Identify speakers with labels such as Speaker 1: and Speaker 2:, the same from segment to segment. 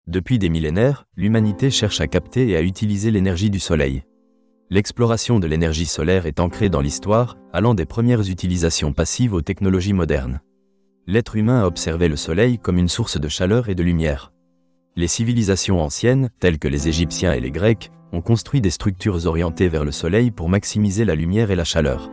Speaker 1: Depuis des millénaires, l'humanité cherche à capter et à utiliser l'énergie du Soleil. L'exploration de l'énergie solaire est ancrée dans l'histoire, allant des premières utilisations passives aux technologies modernes. L'être humain a observé le Soleil comme une source de chaleur et de lumière. Les civilisations anciennes, telles que les Égyptiens et les Grecs, ont construit des structures orientées vers le Soleil pour maximiser la lumière et la chaleur.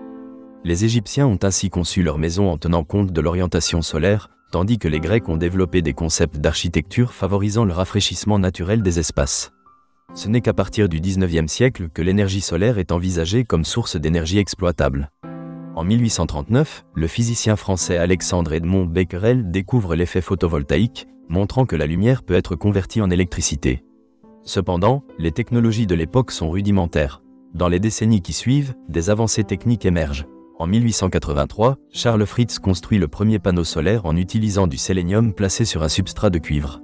Speaker 1: Les Égyptiens ont ainsi conçu leurs maisons en tenant compte de l'orientation solaire, tandis que les Grecs ont développé des concepts d'architecture favorisant le rafraîchissement naturel des espaces. Ce n'est qu'à partir du XIXe siècle que l'énergie solaire est envisagée comme source d'énergie exploitable. En 1839, le physicien français Alexandre Edmond Becquerel découvre l'effet photovoltaïque, montrant que la lumière peut être convertie en électricité. Cependant, les technologies de l'époque sont rudimentaires. Dans les décennies qui suivent, des avancées techniques émergent. En 1883, Charles Fritz construit le premier panneau solaire en utilisant du sélénium placé sur un substrat de cuivre.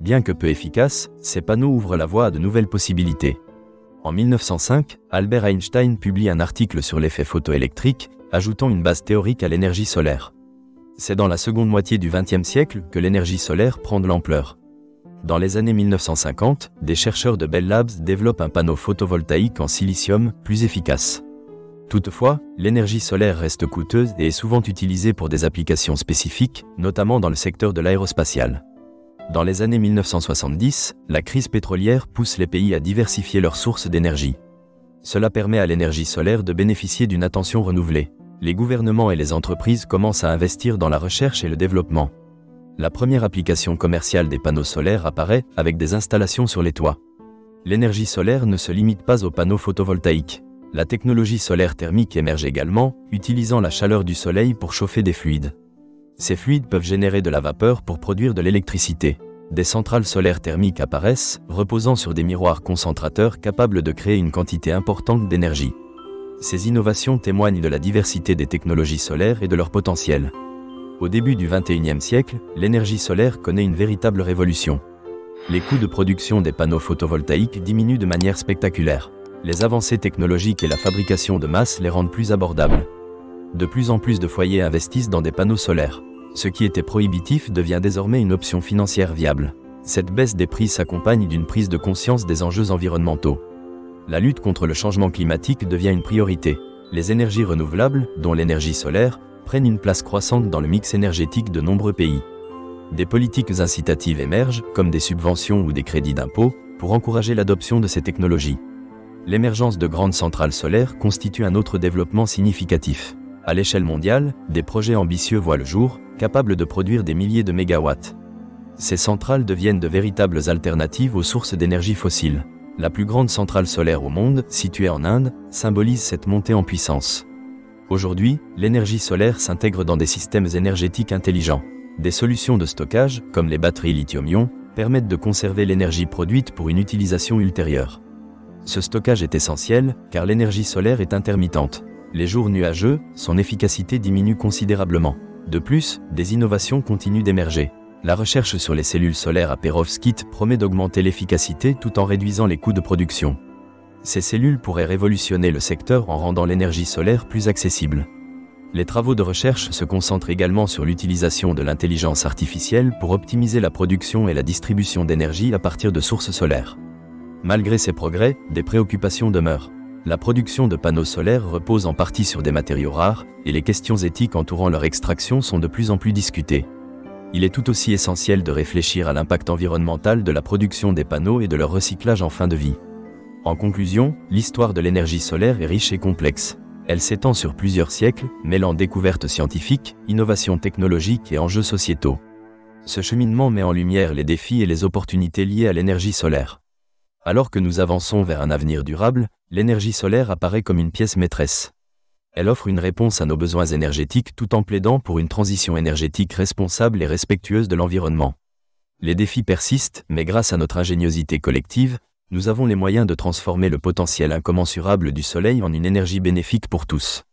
Speaker 1: Bien que peu efficaces, ces panneaux ouvrent la voie à de nouvelles possibilités. En 1905, Albert Einstein publie un article sur l'effet photoélectrique, ajoutant une base théorique à l'énergie solaire. C'est dans la seconde moitié du XXe siècle que l'énergie solaire prend de l'ampleur. Dans les années 1950, des chercheurs de Bell Labs développent un panneau photovoltaïque en silicium plus efficace. Toutefois, l'énergie solaire reste coûteuse et est souvent utilisée pour des applications spécifiques, notamment dans le secteur de l'aérospatial. Dans les années 1970, la crise pétrolière pousse les pays à diversifier leurs sources d'énergie. Cela permet à l'énergie solaire de bénéficier d'une attention renouvelée. Les gouvernements et les entreprises commencent à investir dans la recherche et le développement. La première application commerciale des panneaux solaires apparaît avec des installations sur les toits. L'énergie solaire ne se limite pas aux panneaux photovoltaïques. La technologie solaire thermique émerge également, utilisant la chaleur du soleil pour chauffer des fluides. Ces fluides peuvent générer de la vapeur pour produire de l'électricité. Des centrales solaires thermiques apparaissent, reposant sur des miroirs concentrateurs capables de créer une quantité importante d'énergie. Ces innovations témoignent de la diversité des technologies solaires et de leur potentiel. Au début du XXIe siècle, l'énergie solaire connaît une véritable révolution. Les coûts de production des panneaux photovoltaïques diminuent de manière spectaculaire. Les avancées technologiques et la fabrication de masse les rendent plus abordables. De plus en plus de foyers investissent dans des panneaux solaires. Ce qui était prohibitif devient désormais une option financière viable. Cette baisse des prix s'accompagne d'une prise de conscience des enjeux environnementaux. La lutte contre le changement climatique devient une priorité. Les énergies renouvelables, dont l'énergie solaire, prennent une place croissante dans le mix énergétique de nombreux pays. Des politiques incitatives émergent, comme des subventions ou des crédits d'impôt, pour encourager l'adoption de ces technologies. L'émergence de grandes centrales solaires constitue un autre développement significatif. À l'échelle mondiale, des projets ambitieux voient le jour, capables de produire des milliers de mégawatts. Ces centrales deviennent de véritables alternatives aux sources d'énergie fossiles. La plus grande centrale solaire au monde, située en Inde, symbolise cette montée en puissance. Aujourd'hui, l'énergie solaire s'intègre dans des systèmes énergétiques intelligents. Des solutions de stockage, comme les batteries lithium-ion, permettent de conserver l'énergie produite pour une utilisation ultérieure. Ce stockage est essentiel, car l'énergie solaire est intermittente. Les jours nuageux, son efficacité diminue considérablement. De plus, des innovations continuent d'émerger. La recherche sur les cellules solaires à perovskite promet d'augmenter l'efficacité tout en réduisant les coûts de production. Ces cellules pourraient révolutionner le secteur en rendant l'énergie solaire plus accessible. Les travaux de recherche se concentrent également sur l'utilisation de l'intelligence artificielle pour optimiser la production et la distribution d'énergie à partir de sources solaires. Malgré ces progrès, des préoccupations demeurent. La production de panneaux solaires repose en partie sur des matériaux rares, et les questions éthiques entourant leur extraction sont de plus en plus discutées. Il est tout aussi essentiel de réfléchir à l'impact environnemental de la production des panneaux et de leur recyclage en fin de vie. En conclusion, l'histoire de l'énergie solaire est riche et complexe. Elle s'étend sur plusieurs siècles, mêlant découvertes scientifiques, innovations technologiques et enjeux sociétaux. Ce cheminement met en lumière les défis et les opportunités liées à l'énergie solaire. Alors que nous avançons vers un avenir durable, l'énergie solaire apparaît comme une pièce maîtresse. Elle offre une réponse à nos besoins énergétiques tout en plaidant pour une transition énergétique responsable et respectueuse de l'environnement. Les défis persistent, mais grâce à notre ingéniosité collective, nous avons les moyens de transformer le potentiel incommensurable du Soleil en une énergie bénéfique pour tous.